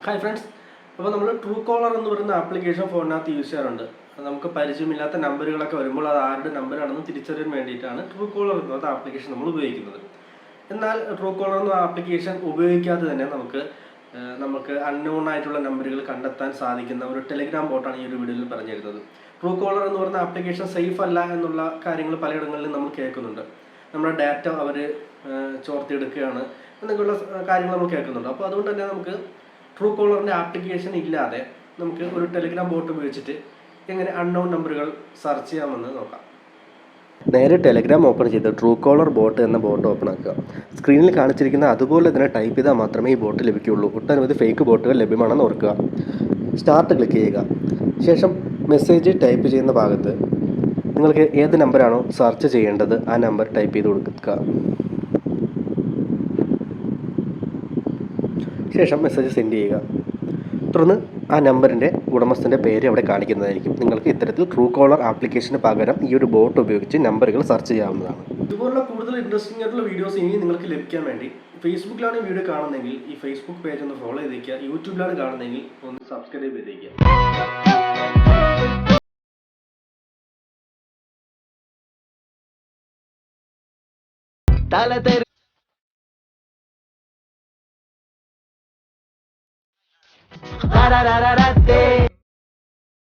Hi friends, അപ്പോൾ നമ്മൾ true collar എന്ന് പറയുന്ന ആപ്ലിക്കേഷൻ ഫോണിനകത്ത് യൂസ് ചെയ്യാറുണ്ട്. നമുക്ക് പരിചയമില്ലാത്ത നമ്പറുകളൊക്കെ വരുമ്പോൾ അത് ആരുടെ നമ്പറാണെന്ന് തിരിച്ചറിയാൻ വേണ്ടിയിട്ടാണ് ട്രൂ കോളർ എന്ന് പറയുന്ന ആപ്ലിക്കേഷൻ നമ്മൾ ഉപയോഗിക്കുന്നത്. എന്നാൽ ട്രൂ കോളർ എന്ന ആപ്ലിക്കേഷൻ ഉപയോഗിക്കാതെ തന്നെ നമുക്ക് അൺനോൺ ആയിട്ടുള്ള നമ്പറുകൾ കണ്ടെത്താൻ സാധിക്കുന്ന ഒരു ടെലിഗ്രാം ബോട്ടാണ് ഈ ഒരു വീഡിയോയിൽ പറഞ്ഞു തരുന്നത്. ട്രൂ കോളർ എന്ന് പറയുന്ന ആപ്ലിക്കേഷൻ സേഫ് അല്ല എന്നുള്ള കാര്യങ്ങൾ പലയിടങ്ങളിലും നമ്മൾ കേൾക്കുന്നുണ്ട്. നമ്മുടെ ഡാറ്റ അവർ ചോർത്തിയെടുക്കുകയാണ് എന്നൊക്കെയുള്ള കാര്യങ്ങൾ നമ്മൾ കേൾക്കുന്നുണ്ട്. അപ്പോൾ അതുകൊണ്ട് തന്നെ നമുക്ക് ട്രൂ കോളറിൻ്റെ ആപ്ലിക്കേഷൻ ഇല്ലാതെ നമുക്ക് ഒരു ടെലിഗ്രാം ബോട്ട് ഉപയോഗിച്ചിട്ട് എങ്ങനെ അൺനോൺ നമ്പറുകൾ സെർച്ച് ചെയ്യാമെന്ന് നോക്കാം. നേരെ ടെലിഗ്രാം ഓപ്പൺ ചെയ്ത് ട്രൂ കോളർ ബോട്ട് എന്ന ബോട്ട് ഓപ്പൺ ആക്കുക. സ്ക്രീനിൽ കാണിച്ചിരിക്കുന്ന അതുപോലെ തന്നെ ടൈപ്പ് ചെയ്താൽ മാത്രമേ ഈ ബോട്ട് ലഭിക്കുകയുള്ളൂ. ഒട്ടനവധി ഫേക്ക് ബോട്ടുകൾ ലഭ്യമാണെന്ന് ഓർക്കുക. സ്റ്റാർട്ട് ക്ലിക്ക് ചെയ്യുക. ശേഷം മെസ്സേജ് ടൈപ്പ് ചെയ്യുന്ന ഭാഗത്ത് നിങ്ങൾക്ക് ഏത് നമ്പറാണോ സെർച്ച് ചെയ്യേണ്ടത് ആ നമ്പർ ടൈപ്പ് ചെയ്ത് കൊടുക്കുക. ശേഷം മെസ്സേജ് സെൻഡ് ചെയ്യുക. തുടർന്ന് ആ നമ്പറിൻ്റെ ഉടമസ്ഥൻ്റെ പേര് അവിടെ കാണിക്കുന്നതായിരിക്കും. നിങ്ങൾക്ക് ഇത്തരത്തിൽ ട്രൂ കോളർ ആപ്ലിക്കേഷന് പകരം ഈ ഒരു ബോട്ട് ഉപയോഗിച്ച് നമ്പറുകൾ സെർച്ച് ചെയ്യാവുന്നതാണ്. ഇതുപോലുള്ള കൂടുതൽ ഇൻട്രസ്റ്റിംഗ് ആയിട്ടുള്ള വീഡിയോസ് ഇനി നിങ്ങൾക്ക് ലഭിക്കാൻ വേണ്ടി ഫേസ്ബുക്കിലാണ് വീഡിയോ കാണുന്നതെങ്കിൽ ഈ ഫേസ്ബുക്ക് പേജ് ഒന്ന് ഫോളോ ചെയ്തേക്കുക. യൂട്യൂബിലാണ് കാണുന്നതെങ്കിൽ ഒന്ന് സബ്സ്ക്രൈബ് ചെയ്തേക്കുക.